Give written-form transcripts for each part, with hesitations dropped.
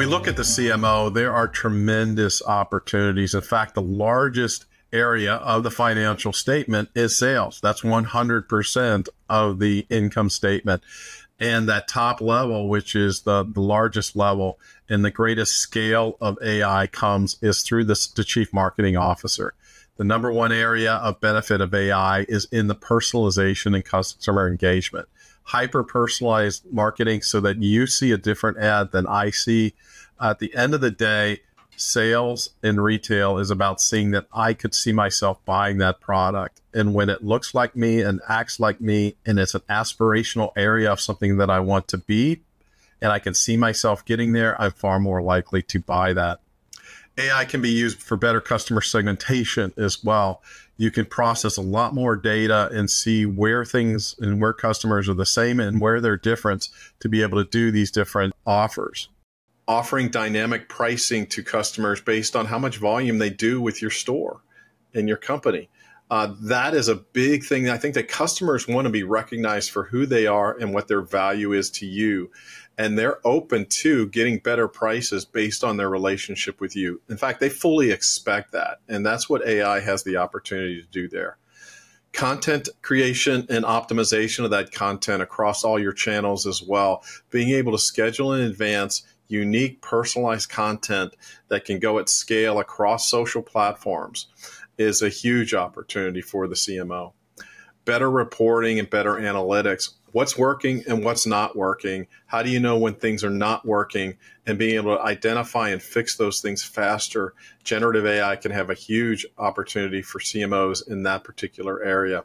we look at the CMO, there are tremendous opportunities. In fact, the largest area of the financial statement is sales. That's 100% of the income statement. And that top level, which is the largest level and the greatest scale of AI is through the chief marketing officer. The number one area of benefit of AI is in the personalization and customer engagement. Hyper-personalized marketing so that you see a different ad than I see. At the end of the day, sales in retail is about seeing that I could see myself buying that product. And when it looks like me and acts like me, and it's an aspirational area of something that I want to be, and I can see myself getting there, I'm far more likely to buy that. AI can be used for better customer segmentation as well. You can process a lot more data and see where things and where customers are the same and where they're different to be able to do these different offers. Offering dynamic pricing to customers based on how much volume they do with your store and your company. That is a big thing. I think that customers want to be recognized for who they are and what their value is to you. And they're open to getting better prices based on their relationship with you. In fact, they fully expect that. And that's what AI has the opportunity to do there. Content creation and optimization of that content across all your channels as well. Being able to schedule in advance unique personalized content that can go at scale across social platforms is a huge opportunity for the CMO. Better reporting and better analytics. What's working and what's not working? How do you know when things are not working? And being able to identify and fix those things faster. Generative AI can have a huge opportunity for CMOs in that particular area.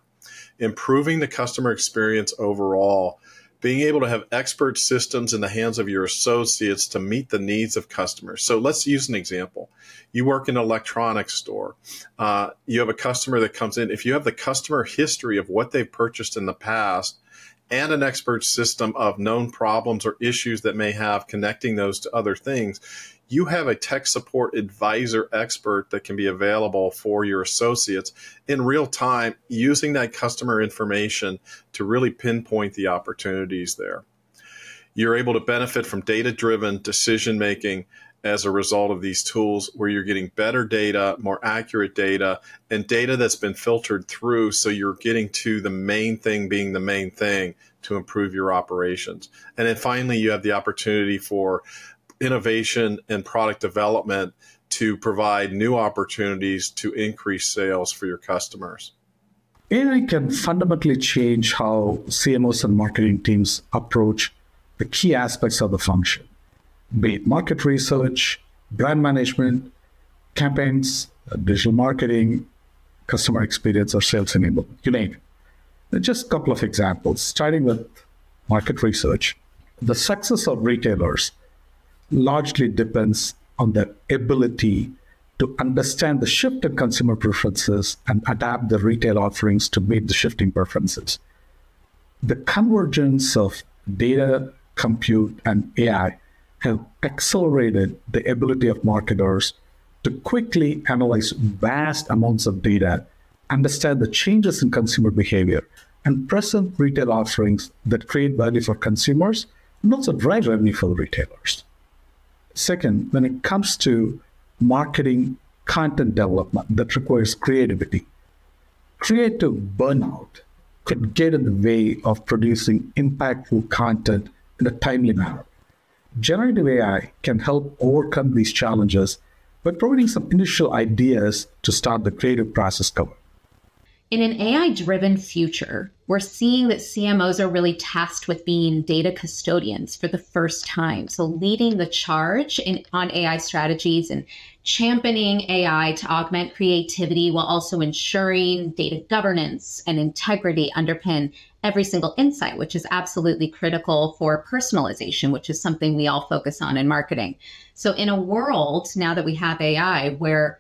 Improving the customer experience overall. Being able to have expert systems in the hands of your associates to meet the needs of customers. So let's use an example. You work in an electronics store. You have a customer that comes in. If you have the customer history of what they've purchased in the past and an expert system of known problems or issues that may have connecting those to other things, you have a tech support advisor expert that can be available for your associates in real time using that customer information to really pinpoint the opportunities there. You're able to benefit from data-driven decision-making as a result of these tools where you're getting better data, more accurate data, and data that's been filtered through so you're getting to the main thing being the main thing to improve your operations. And then finally, you have the opportunity for innovation and product development to provide new opportunities to increase sales for your customers. AI can fundamentally change how CMOs and marketing teams approach the key aspects of the function, be it market research, brand management, campaigns, digital marketing, customer experience, or sales enablement, you name it. Just a couple of examples, starting with market research. The success of retailers largely depends on their ability to understand the shift in consumer preferences and adapt the retail offerings to meet the shifting preferences. The convergence of data, compute, and AI have accelerated the ability of marketers to quickly analyze vast amounts of data, understand the changes in consumer behavior, and present retail offerings that create value for consumers and also drive revenue for the retailers. Second, when it comes to marketing content development that requires creativity, creative burnout can get in the way of producing impactful content in a timely manner. Generative AI can help overcome these challenges by providing some initial ideas to start the creative process going. In an AI-driven future, we're seeing that CMOs are really tasked with being data custodians for the first time. So leading the charge on AI strategies and championing AI to augment creativity while also ensuring data governance and integrity underpin every single insight, which is absolutely critical for personalization, which is something we all focus on in marketing. So in a world now that we have AI where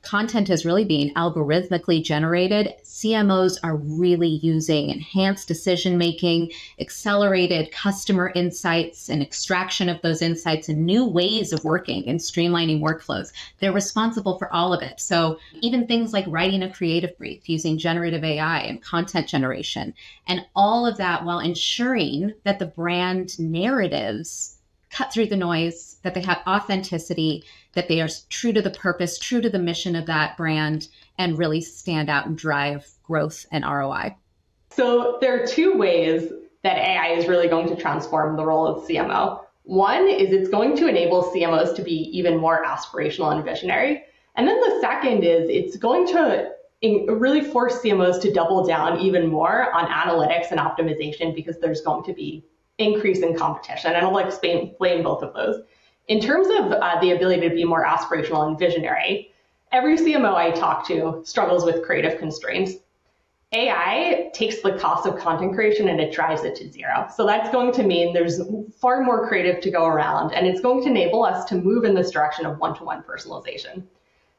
content is really being algorithmically generated, CMOs are really using enhanced decision-making, accelerated customer insights and extraction of those insights and new ways of working and streamlining workflows. They're responsible for all of it. So even things like writing a creative brief using generative AI and content generation, and all of that while ensuring that the brand narratives cut through the noise, that they have authenticity, that they are true to the purpose, true to the mission of that brand, and really stand out and drive growth and ROI? So there are two ways that AI is really going to transform the role of CMO. One is it's going to enable CMOs to be even more aspirational and visionary. And then the second is it's going to really force CMOs to double down even more on analytics and optimization, because there's going to be increase in competition. And I'll explain both of those. In terms of the ability to be more aspirational and visionary, every CMO I talk to struggles with creative constraints. AI takes the cost of content creation and it drives it to zero. So that's going to mean there's far more creative to go around, and it's going to enable us to move in this direction of one-to-one personalization.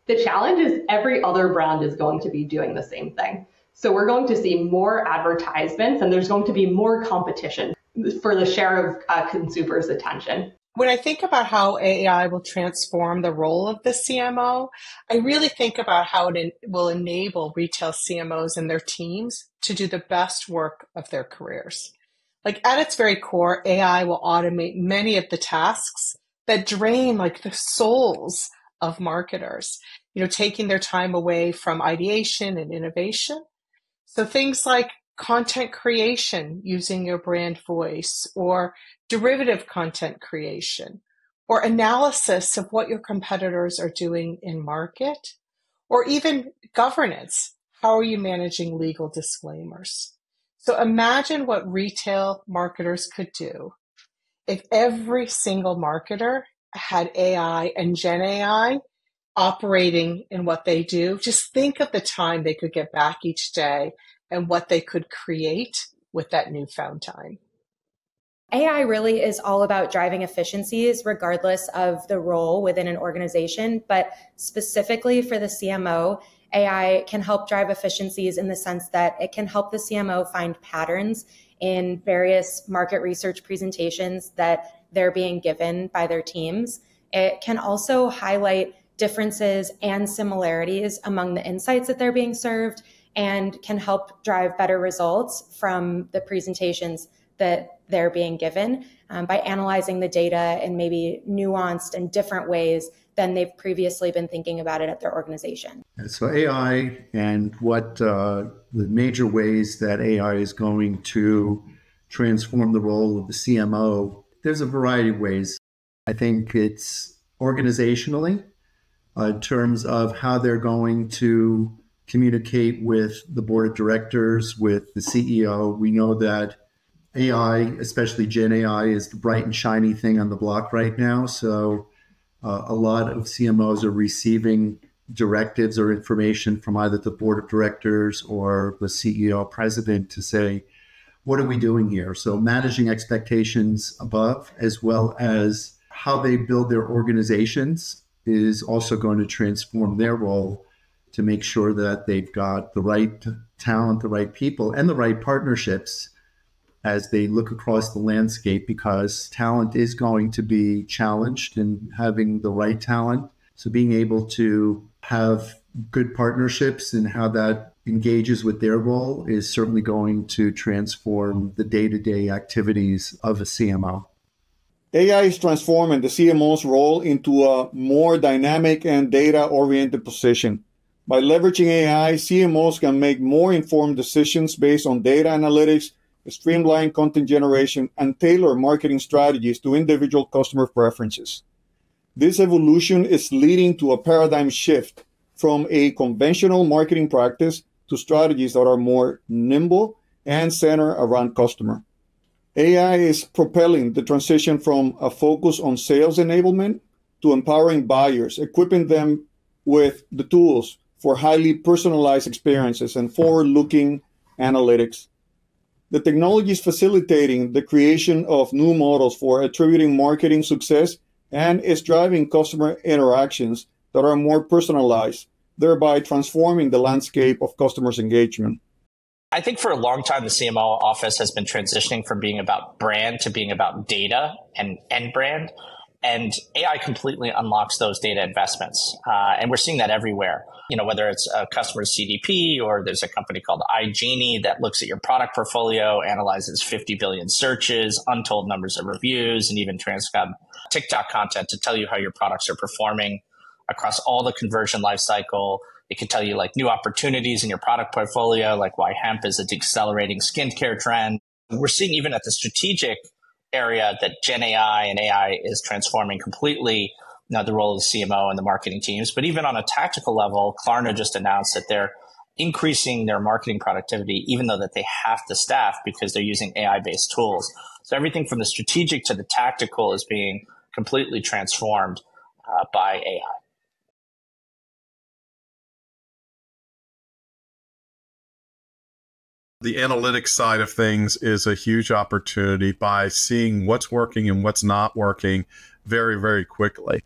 The challenge is every other brand is going to be doing the same thing. So we're going to see more advertisements, and there's going to be more competition for the share of consumers' attention. When I think about how AI will transform the role of the CMO, I really think about how it will enable retail CMOs and their teams to do the best work of their careers. Like at its very core, AI will automate many of the tasks that drain like the souls of marketers, taking their time away from ideation and innovation. So things like content creation using your brand voice, or derivative content creation, or analysis of what your competitors are doing in market, or even governance. How are you managing legal disclaimers? So imagine what retail marketers could do if every single marketer had AI and Gen AI operating in what they do. Just think of the time they could get back each day and what they could create with that newfound time. AI really is all about driving efficiencies regardless of the role within an organization, but specifically for the CMO, AI can help drive efficiencies in the sense that it can help the CMO find patterns in various market research presentations that they're being given by their teams. It can also highlight differences and similarities among the insights that they're being served, and can help drive better results from the presentations that they're being given by analyzing the data in maybe nuanced and different ways than they've previously been thinking about it at their organization. So AI and what the major ways that AI is going to transform the role of the CMO, there's a variety of ways. I think it's organizationally, in terms of how they're going to communicate with the board of directors, with the CEO. We know that AI, especially Gen AI, is the bright and shiny thing on the block right now. So a lot of CMOs are receiving directives or information from either the board of directors or the CEO president to say, what are we doing here? So managing expectations above, as well as how they build their organizations, is also going to transform their role to make sure that they've got the right talent, the right people, and the right partnerships as they look across the landscape, because talent is going to be challenged in having the right talent. So being able to have good partnerships and how that engages with their role is certainly going to transform the day-to-day activities of a CMO. AI is transforming the CMO's role into a more dynamic and data-oriented position. By leveraging AI, CMOs can make more informed decisions based on data analytics, streamline content generation, and tailor marketing strategies to individual customer preferences. This evolution is leading to a paradigm shift from a conventional marketing practice to strategies that are more nimble and centered around customer. AI is propelling the transition from a focus on sales enablement to empowering buyers, equipping them with the tools for highly personalized experiences and forward-looking analytics. The technology is facilitating the creation of new models for attributing marketing success and is driving customer interactions that are more personalized, thereby transforming the landscape of customers' engagement. I think for a long time, the CMO office has been transitioning from being about brand to being about data and brand. And AI completely unlocks those data investments. And we're seeing that everywhere. Whether it's a customer's CDP or there's a company called iGenie that looks at your product portfolio, analyzes 50 billion searches, untold numbers of reviews, and even transcribe TikTok content to tell you how your products are performing across all the conversion lifecycle. It can tell you like new opportunities in your product portfolio, like why hemp is a decelerating skincare trend. We're seeing even at the strategic area that Gen AI and AI is transforming completely the role of the CMO and the marketing teams. But even on a tactical level, Klarna just announced that they're increasing their marketing productivity, even though that they have to staff because they're using AI-based tools. So everything from the strategic to the tactical is being completely transformed by AI. The analytics side of things is a huge opportunity by seeing what's working and what's not working very, very quickly.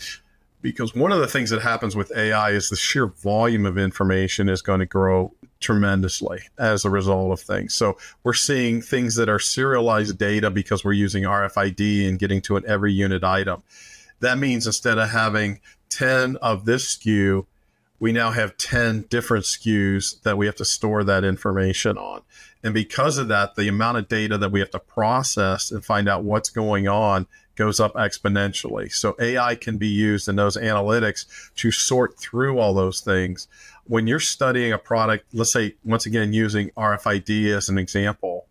Because one of the things that happens with AI is the sheer volume of information is going to grow tremendously as a result of things. So we're seeing things that are serialized data because we're using RFID and getting to an every unit item. That means instead of having 10 of this SKU, we now have 10 different SKUs that we have to store that information on. And because of that, the amount of data that we have to process and find out what's going on goes up exponentially. So AI can be used in those analytics to sort through all those things. When you're studying a product, let's say, once again, using RFID as an example,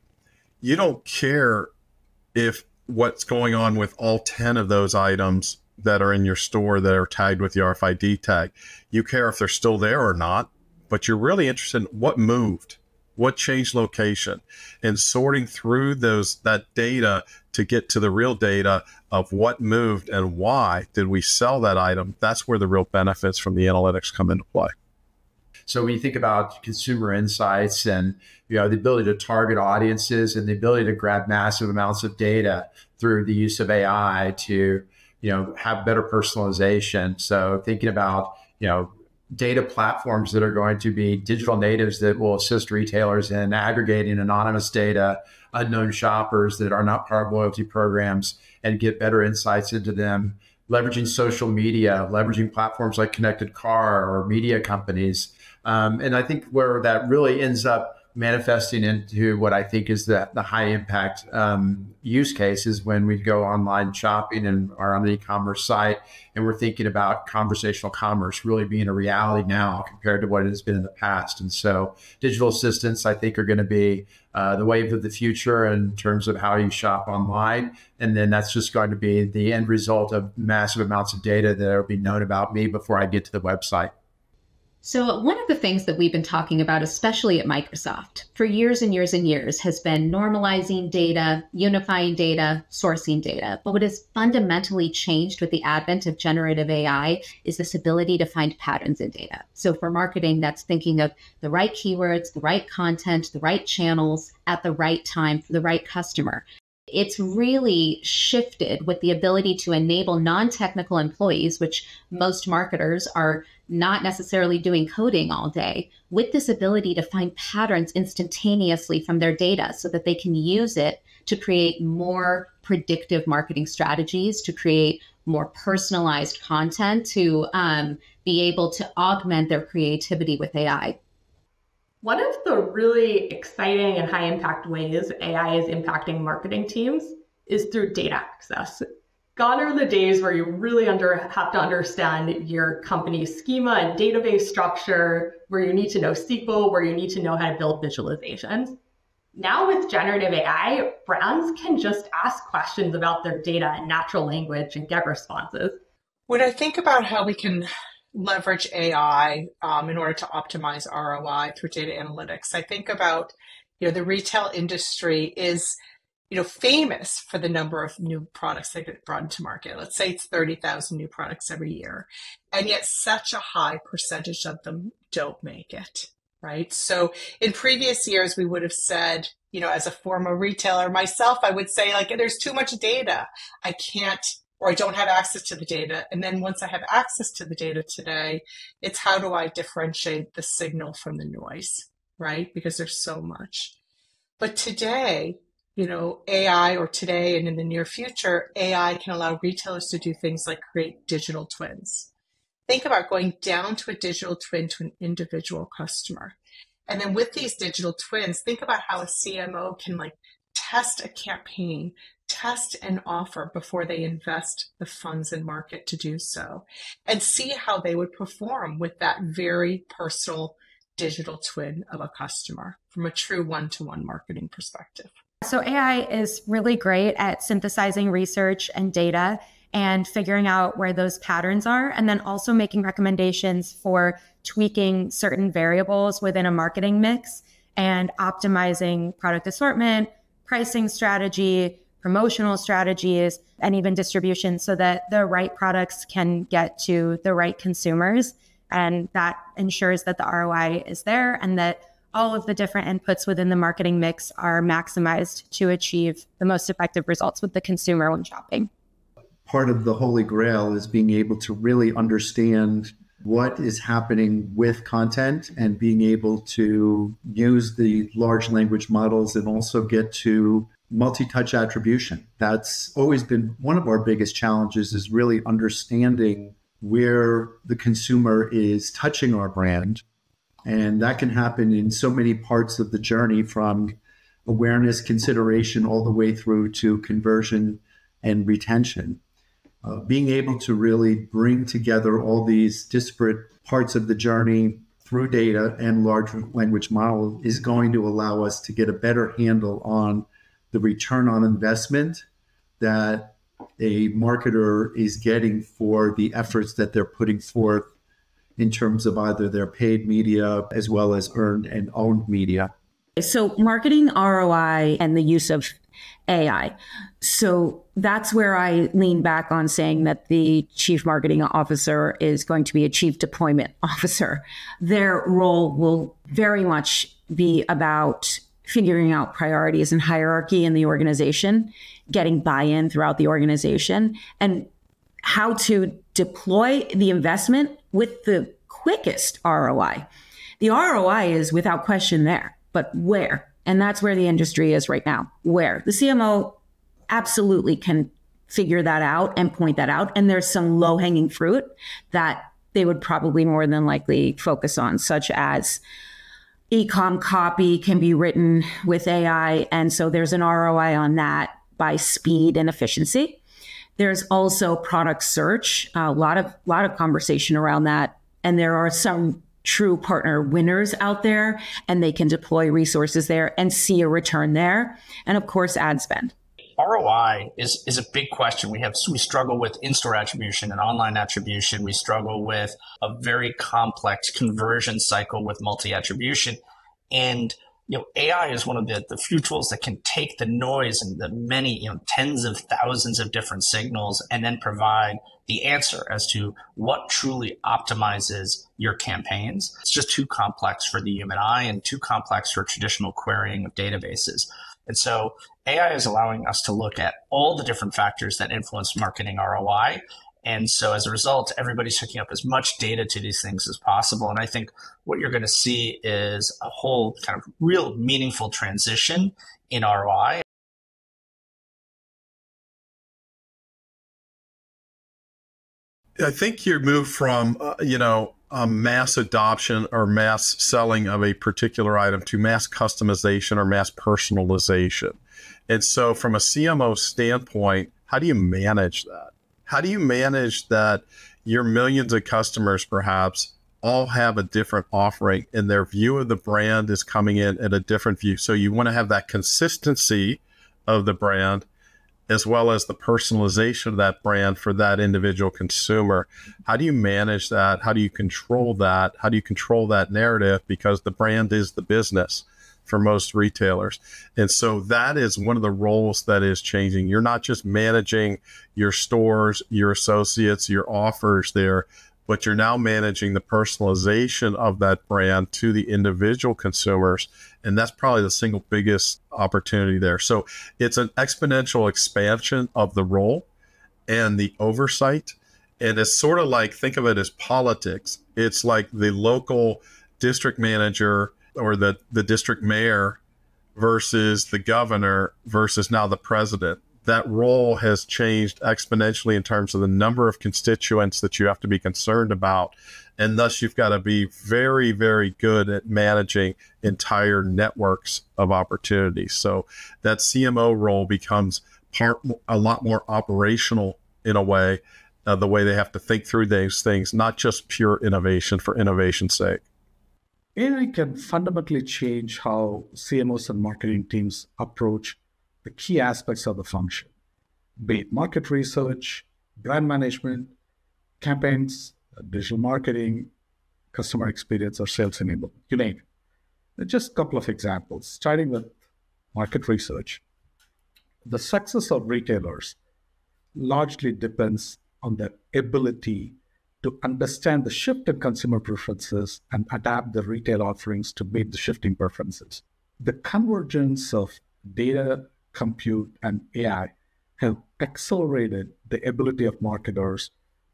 you don't care if what's going on with all 10 of those items that are in your store that are tagged with the RFID tag. You care if they're still there or not, but you're really interested in what moved, what changed location, and sorting through that data to get to the real data of what moved and why did we sell that item. That's where the real benefits from the analytics come into play. So when you think about consumer insights and the ability to target audiences and the ability to grab massive amounts of data through the use of AI to have better personalization. So thinking about data platforms that are going to be digital natives that will assist retailers in aggregating anonymous data, unknown shoppers that are not part of loyalty programs, and get better insights into them, leveraging social media, leveraging platforms like Connected Car or media companies. And I think where that really ends up manifesting into what I think is the high impact use case is when we go online shopping and are on the e-commerce site and we're thinking about conversational commerce really being a reality now compared to what it has been in the past. And so digital assistants, I think, are going to be the wave of the future in terms of how you shop online. And then that's just going to be the end result of massive amounts of data that will be known about me before I get to the website. So one of the things that we've been talking about, especially at Microsoft, for years and years and years, has been normalizing data, unifying data, sourcing data. But what has fundamentally changed with the advent of generative AI is this ability to find patterns in data. So for marketing, that's thinking of the right keywords, the right content, the right channels at the right time for the right customer. It's really shifted with the ability to enable non-technical employees, which most marketers are not necessarily doing coding all day, with this ability to find patterns instantaneously from their data so that they can use it to create more predictive marketing strategies, to create more personalized content, to be able to augment their creativity with AI. One of the really exciting and high impact ways AI is impacting marketing teams is through data access. Gone are the days where you really have to understand your company's schema and database structure, where you need to know SQL, where you need to know how to build visualizations. Now with generative AI, brands can just ask questions about their data in natural language and get responses. When I think about how we can leverage AI in order to optimize ROI through data analytics, I think about, the retail industry is, famous for the number of new products that get brought into market. Let's say it's 30,000 new products every year. And yet such a high percentage of them don't make it, right? So in previous years, we would have said, as a former retailer myself, I would say there's too much data. I can't, or I don't have access to the data. And then once I have access to the data today, it's how do I differentiate the signal from the noise, right? Because there's so much. But today, AI, or today and in the near future, AI can allow retailers to do things like create digital twins. Think about going down to a digital twin to an individual customer. And then with these digital twins, think about how a CMO can test a campaign, test an offer before they invest the funds in market to do so, and see how they would perform with that very personal digital twin of a customer from a true one-to-one marketing perspective. So AI is really great at synthesizing research and data and figuring out where those patterns are, and then also making recommendations for tweaking certain variables within a marketing mix and optimizing product assortment, pricing strategy, promotional strategies, and even distribution so that the right products can get to the right consumers. And that ensures that the ROI is there and that all of the different inputs within the marketing mix are maximized to achieve the most effective results with the consumer when shopping. Part of the Holy Grail is being able to really understand what is happening with content and being able to use the large language models and also get to multi-touch attribution. That's always been one of our biggest challenges, is really understanding where the consumer is touching our brand. And that can happen in so many parts of the journey, from awareness, consideration, all the way through to conversion and retention. Being able to really bring together all these disparate parts of the journey through data and large language model is going to allow us to get a better handle on the return on investment that a marketer is getting for the efforts that they're putting forth in terms of either their paid media as well as earned and owned media. So marketing ROI and the use of AI. So that's where I lean back on saying that the chief marketing officer is going to be a chief deployment officer. Their role will very much be about figuring out priorities and hierarchy in the organization, getting buy-in throughout the organization, and how to deploy the investment with the quickest ROI. The ROI is without question there, but where? And that's where the industry is right now. Where? The CMO absolutely can figure that out and point that out. And there's some low-hanging fruit that they would probably more than likely focus on, such as e-com copy can be written with AI. And so there's an ROI on that by speed and efficiency. There's also product search, a lot of conversation around that. And there are some true partner winners out there, and they can deploy resources there and see a return there. And of course, ad spend. ROI is a big question. We struggle with in-store attribution and online attribution. We struggle with a very complex conversion cycle with multi-attribution. And AI is one of the few tools that can take the noise and the many, tens of thousands of different signals and then provide the answer as to what truly optimizes your campaigns. It's just too complex for the human eye and too complex for traditional querying of databases. And so AI is allowing us to look at all the different factors that influence marketing ROI. And so as a result, everybody's hooking up as much data to these things as possible. And I think what you're going to see is a whole kind of real meaningful transition in ROI. I think you move from, a mass adoption or mass selling of a particular item to mass customization or mass personalization. And so from a CMO standpoint, how do you manage that? How do you manage that your millions of customers perhaps all have a different offering and their view of the brand is coming in at a different view? So you want to have that consistency of the brand as well as the personalization of that brand for that individual consumer. How do you manage that? How do you control that? How do you control that narrative? Because the brand is the business for most retailers. And so that is one of the roles that is changing. You're not just managing your stores, your associates, your offers there, but you're now managing the personalization of that brand to the individual consumers. And that's probably the single biggest opportunity there. So it's an exponential expansion of the role and the oversight. And it's sort of like, think of it as politics. It's like the local district manager or the district mayor versus the governor versus now the president. That role has changed exponentially in terms of the number of constituents that you have to be concerned about. And thus, you've got to be very, very good at managing entire networks of opportunities. So that CMO role becomes a lot more operational in a way, the way they have to think through these things, not just pure innovation for innovation's sake. AI can fundamentally change how CMOs and marketing teams approach the key aspects of the function, be it market research, brand management, campaigns, digital marketing, customer experience, or sales enablement, you name it. Just a couple of examples, starting with market research. The success of retailers largely depends on their ability to understand the shift in consumer preferences and adapt the retail offerings to meet the shifting preferences. The convergence of data, compute, and AI have accelerated the ability of marketers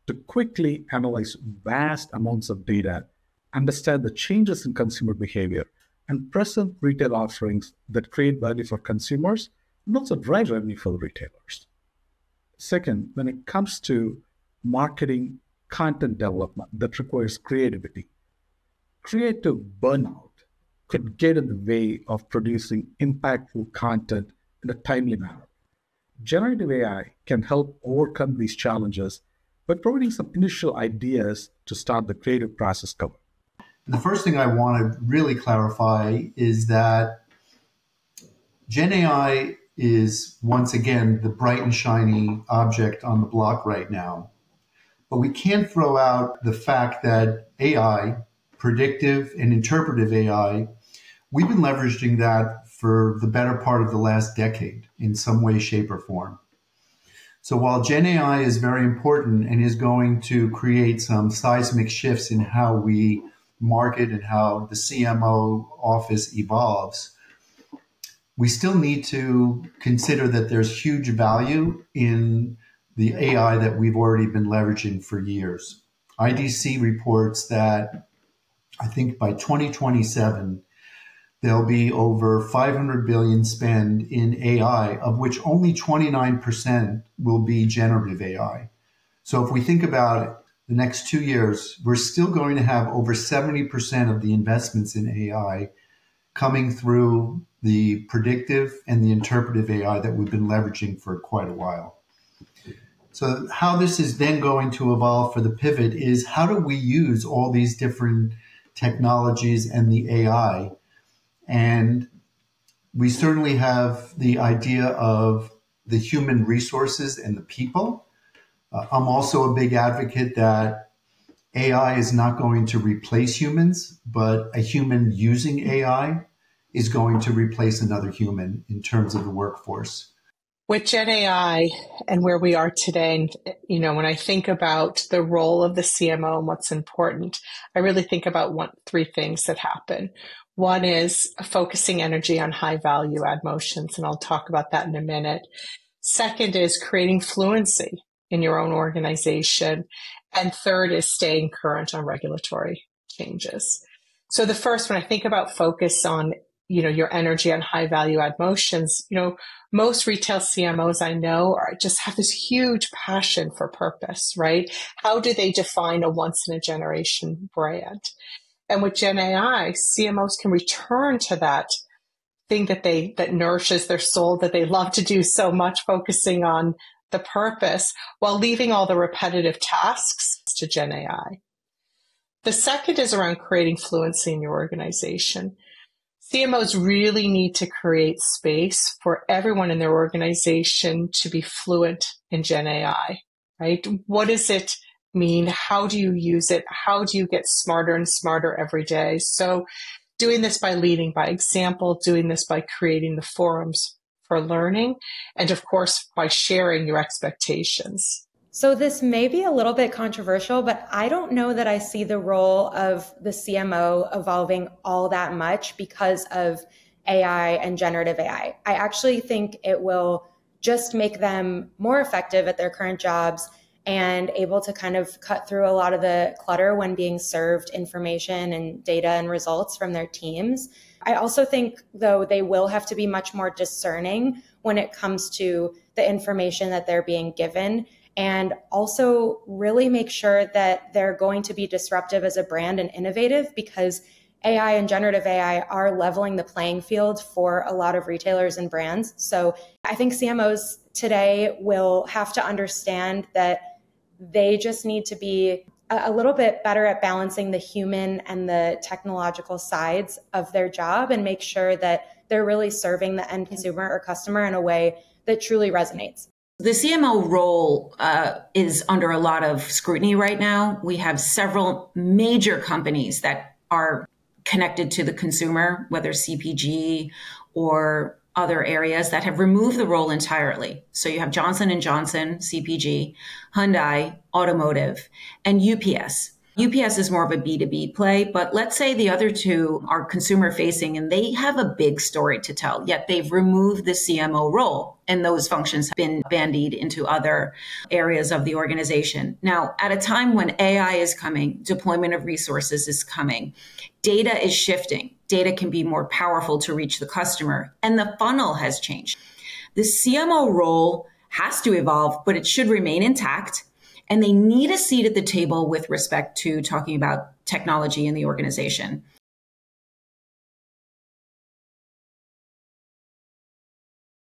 to quickly analyze vast amounts of data, understand the changes in consumer behavior, and present retail offerings that create value for consumers and also drive revenue for the retailers. Second, when it comes to marketing content development that requires creativity, creative burnout could get in the way of producing impactful content in a timely manner. Generative AI can help overcome these challenges by providing some initial ideas to start the creative process going. The first thing I want to really clarify is that Gen AI is once again the bright and shiny object on the block right now. But we can't throw out the fact that AI, predictive and interpretive AI, we've been leveraging that for the better part of the last decade in some way, shape, or form. So while Gen AI is very important and is going to create some seismic shifts in how we market and how the CMO office evolves, we still need to consider that there's huge value in the AI that we've already been leveraging for years. IDC reports that I think by 2027, there'll be over 500 billion spend in AI, of which only 29% will be generative AI. So if we think about the next 2 years, we're still going to have over 70% of the investments in AI coming through the predictive and the interpretive AI that we've been leveraging for quite a while. So how this is then going to evolve for the pivot is how do we use all these different technologies and the AI? And we certainly have the idea of the human resources and the people. I'm also a big advocate that AI is not going to replace humans, but a human using AI is going to replace another human in terms of the workforce. With Gen AI and where we are today, when I think about the role of the CMO and what's important, I really think about three things that happen. One is focusing energy on high value add motions, and I'll talk about that in a minute. Second is creating fluency in your own organization. And third is staying current on regulatory changes. So the first, when I think about focus on your energy on high value add motions, most retail CMOs I know just have this huge passion for purpose, right? How do they define a once in a generation brand? And with Gen AI, CMOs can return to that thing that nourishes their soul, that they love to do so much, focusing on the purpose while leaving all the repetitive tasks to Gen AI. The second is around creating fluency in your organization. CMOs really need to create space for everyone in their organization to be fluent in Gen AI, right? What does it mean? How do you use it? How do you get smarter and smarter every day? So doing this by leading by example, doing this by creating the forums for learning, and of course, by sharing your expectations. So this may be a little bit controversial, but I don't know that I see the role of the CMO evolving all that much because of AI and generative AI. I actually think it will just make them more effective at their current jobs and able to kind of cut through a lot of the clutter when being served information and data and results from their teams. I also think, though, they will have to be much more discerning when it comes to the information that they're being given, and also really make sure that they're going to be disruptive as a brand and innovative, because AI and generative AI are leveling the playing field for a lot of retailers and brands. So I think CMOs today will have to understand that they just need to be a little bit better at balancing the human and the technological sides of their job, and make sure that they're really serving the end consumer or customer in a way that truly resonates. The CMO role is under a lot of scrutiny right now. We have several major companies that are connected to the consumer, whether CPG or other areas, that have removed the role entirely. So you have Johnson & Johnson, CPG, Hyundai, Automotive, and UPS. UPS is more of a B2B play, but let's say the other two are consumer facing and they have a big story to tell, yet they've removed the CMO role, and those functions have been bandied into other areas of the organization. Now, at a time when AI is coming, deployment of resources is coming, data is shifting. Data can be more powerful to reach the customer, and the funnel has changed. The CMO role has to evolve, but it should remain intact. And they need a seat at the table with respect to talking about technology in the organization.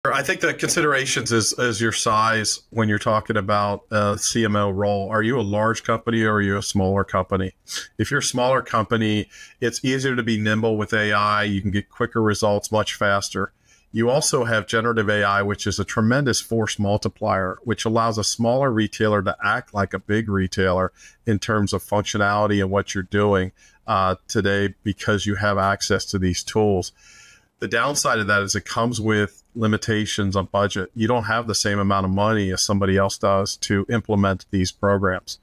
I think the considerations is your size when you're talking about a CMO role. Are you a large company or are you a smaller company? If you're a smaller company, it's easier to be nimble with AI. You can get quicker results much faster. You also have generative AI, which is a tremendous force multiplier, which allows a smaller retailer to act like a big retailer in terms of functionality and what you're doing today, because you have access to these tools. The downside of that is it comes with limitations on budget. You don't have the same amount of money as somebody else does to implement these programs.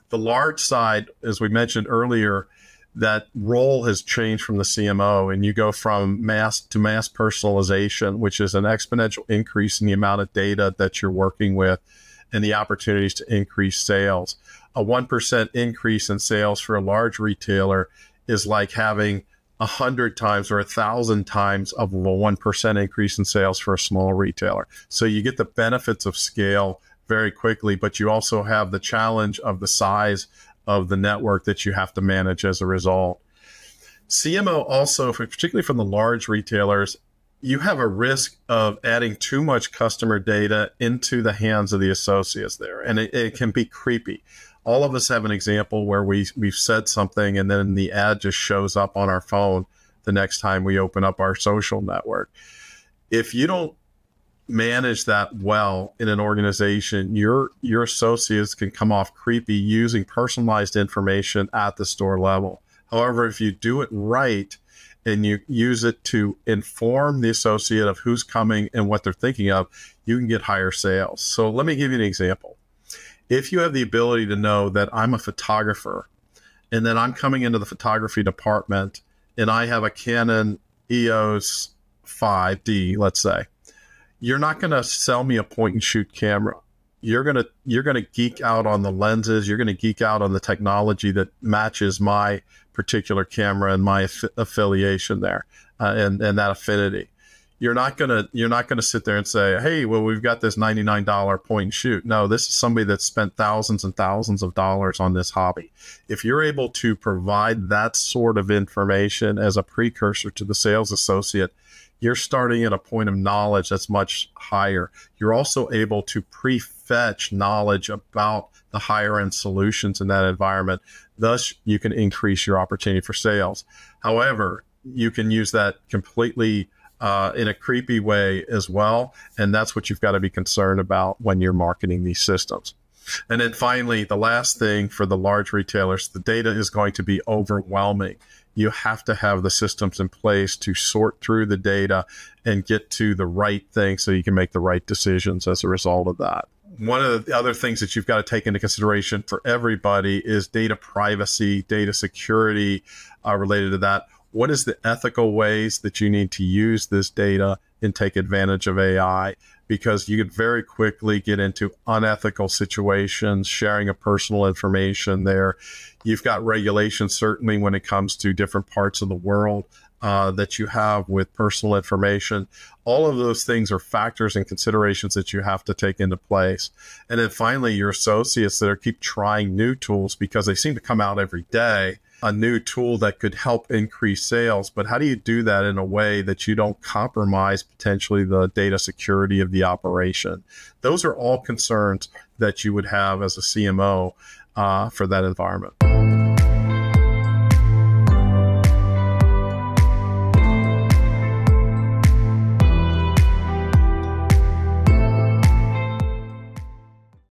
The large side, as we mentioned earlier, that role has changed from the CMO, and you go from mass to mass personalization, which is an exponential increase in the amount of data that you're working with and the opportunities to increase sales. A 1% increase in sales for a large retailer is like having 100 times or 1,000 times of a 1% increase in sales for a small retailer. So you get the benefits of scale very quickly, but you also have the challenge of the size of the network that you have to manage as a result. CMO also, particularly from the large retailers, you have a risk of adding too much customer data into the hands of the associates there, and it can be creepy. All of us have an example where we've said something and then the ad just shows up on our phone the next time we open up our social network. If you don't manage that well in an organization, your associates can come off creepy using personalized information at the store level. However, if you do it right and you use it to inform the associate of who's coming and what they're thinking of, you can get higher sales. So let me give you an example. If you have the ability to know that I'm a photographer and then I'm coming into the photography department and I have a Canon EOS 5D, let's say, you're not going to sell me a point and shoot camera. You're going to geek out on the lenses. You're going to geek out on the technology that matches my particular camera and my affiliation there and that affinity. You're not going to sit there and say, hey, well, we've got this $99 point and shoot. No, this is somebody that spent thousands and thousands of dollars on this hobby. If you're able to provide that sort of information as a precursor to the sales associate, you're starting at a point of knowledge that's much higher. You're also able to pre-fetch knowledge about the higher end solutions in that environment. Thus, you can increase your opportunity for sales. However, you can use that completely in a creepy way as well. And that's what you've got to be concerned about when you're marketing these systems. And then finally, the last thing for the large retailers, the data is going to be overwhelming. You have to have the systems in place to sort through the data and get to the right thing so you can make the right decisions as a result of that. One of the other things that you've got to take into consideration for everybody is data privacy, data security related to that. What is the ethical ways that you need to use this data and take advantage of AI, because you could very quickly get into unethical situations, sharing of personal information there. You've got regulations, certainly when it comes to different parts of the world that you have with personal information. All of those things are factors and considerations that you have to take into place. And then finally, your associates that keep trying new tools, because they seem to come out every day, a new tool that could help increase sales. But how do you do that in a way that you don't compromise potentially the data security of the operation? Those are all concerns that you would have as a CMO for that environment.